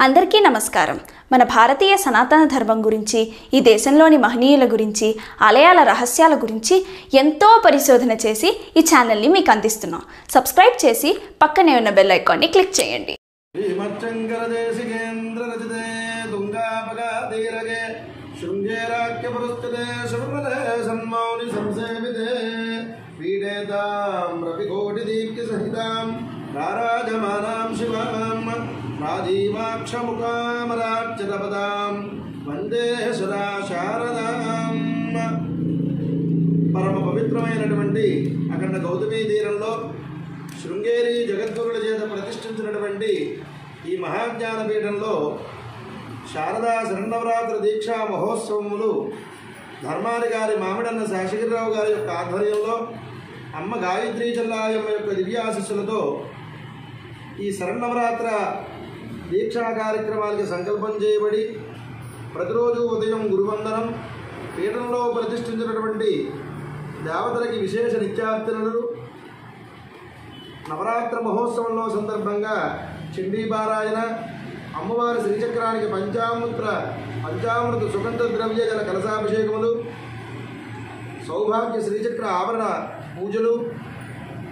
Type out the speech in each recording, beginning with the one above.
అందరికీ నమస్కారం. మన భారతీయ సనాతన ధర్మం గురించి, ఈ దేశంలోని మహనీయుల గురించి, ఆలయాల రహస్యాల గురించి ఎంతో పరిశోధన చేసి ఈ ఛానల్ని మీకు అందిస్తున్నాం. సబ్స్క్రైబ్ చేసి పక్కనే ఉన్న బెల్ ఐకాన్ని క్లిక్ చేయండి. రాజీవాక్షముఖామరార్చితపదాం వందే సదా శారదాం. పరమ పవిత్రమైనటువంటి అఖండ గౌతమీ తీరంలో శృంగేరి జగద్గురుల చేత ప్రతిష్ఠించినటువంటి ఈ మహాజ్ఞానపీఠంలో శారదా శరణవరాత్రి దీక్షా మహోత్సవములు ధర్మారి గారి మామిడన్న శేషగిరిరావు గారి యొక్క ఆధ్వర్యంలో అమ్మ గాయత్రీ చెల్లాయమ్మ యొక్క దివ్యాశిస్సులతో ఈ శరణవరాత్ర దీక్షా కార్యక్రమాలకి సంకల్పం చేయబడి ప్రతిరోజు ఉదయం గురువందనం, పీఠంలో ప్రతిష్ఠించినటువంటి దేవతలకి విశేష నిత్యార్చనలు, నవరాత్ర మహోత్సవంలో సందర్భంగా చండీపారాయణ, అమ్మవారి శ్రీచక్రానికి పంచామృత సుగంధ ద్రవ్య గల కలశాభిషేకములు, సౌభాగ్య శ్రీచక్ర ఆభరణ పూజలు,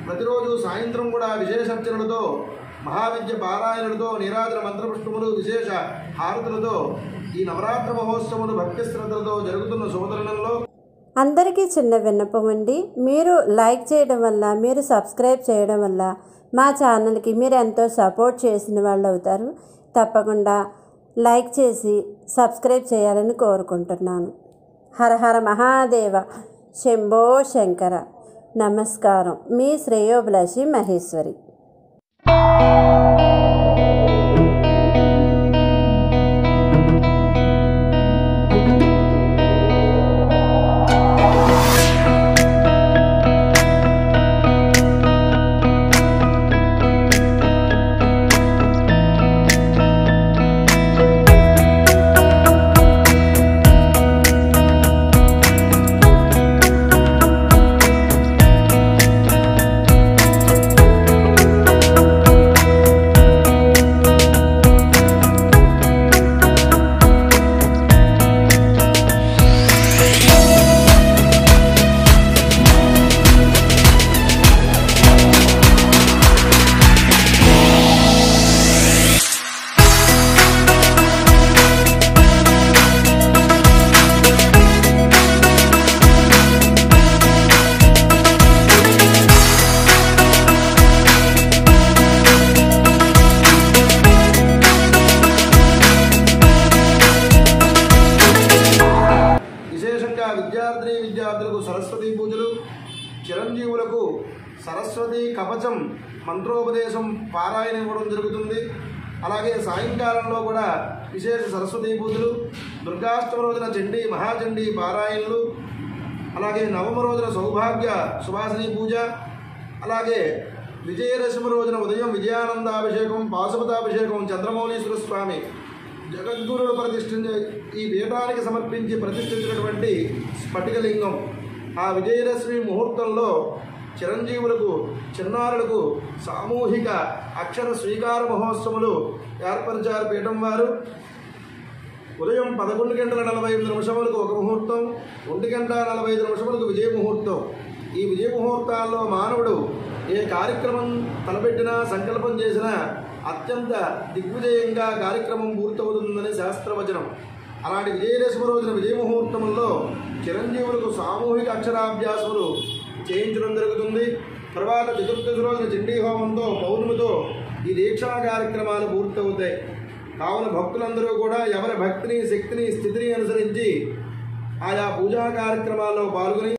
ప్రతిరోజు సాయంత్రం కూడా విశేషార్చనలతో, మహావిద్య పారాయణలతో, నీరాజన మంత్రపుష్పములు, విశేష హారతులతో ఈ నవరాత్రి మహోత్సవములు భక్తి శ్రద్ధలతో జరుగుతున్న శోధనలో అందరికీ చిన్న విన్నపం అండి. మీరు లైక్ చేయడం వల్ల, మీరు సబ్స్క్రైబ్ చేయడం వల్ల మా ఛానల్కి మీరు ఎంతో సపోర్ట్ చేసిన వాళ్ళు అవుతారు. తప్పకుండా లైక్ చేసి సబ్స్క్రైబ్ చేయాలని కోరుకుంటున్నాను. హర హర మహాదేవ, శంభో శంకర. నమస్కారం. మీ శ్రేయోభిలాషి మహేశ్వరి. విద్యార్థులకు సరస్వతి పూజలు, చిరంజీవులకు సరస్వతి కవచం మంత్రోపదేశం పారాయణ ఇవ్వడం జరుగుతుంది. అలాగే సాయంకాలంలో కూడా విశేష సరస్వతి పూజలు, దుర్గాష్టమ రోజున చండీ మహాచండీ పారాయణలు, అలాగే నవమ రోజున సౌభాగ్య సుభాసిని పూజ, అలాగే విజయదశమి రోజున ఉదయం విజయానందాభిషేకం, పాశుపతాభిషేకం, చంద్రమౌళీశ్వర స్వామి జగద్గురుడు ప్రతిష్ఠించి ఈ పీఠానికి సమర్పించి ప్రతిష్ఠించినటువంటి స్ఫటికలింగం. ఆ విజయదశమి ముహూర్తంలో చిరంజీవులకు, చిన్నారులకు సామూహిక అక్షర స్వీకార మహోత్సవములు ఏర్పరిచారు పీఠం వారు. ఉదయం 11:45 ఒక ముహూర్తం, 1:45 విజయ ముహూర్తం. ఈ విజయ ముహూర్తాల్లో మానవుడు ఏ కార్యక్రమం తలపెట్టినా, సంకల్పం చేసినా అత్యంత దిగ్విజయంగా కార్యక్రమం పూర్తవుతుందని శాస్త్రవచనం. అలాంటి విజయదశమి రోజున విజయ ముహూర్తంలో చిరంజీవులకు సామూహిక అక్షరాభ్యాసములు చేయించడం జరుగుతుంది. తర్వాత చతుర్దశి రోజున చండీ హోమంతో, పౌర్ణమితో ఈ దీక్షా కార్యక్రమాలు పూర్తవుతాయి. కావున భక్తులందరూ కూడా ఎవరి భక్తిని, శక్తిని, స్థితిని అనుసరించి ఆయా పూజా కార్యక్రమాల్లో పాల్గొని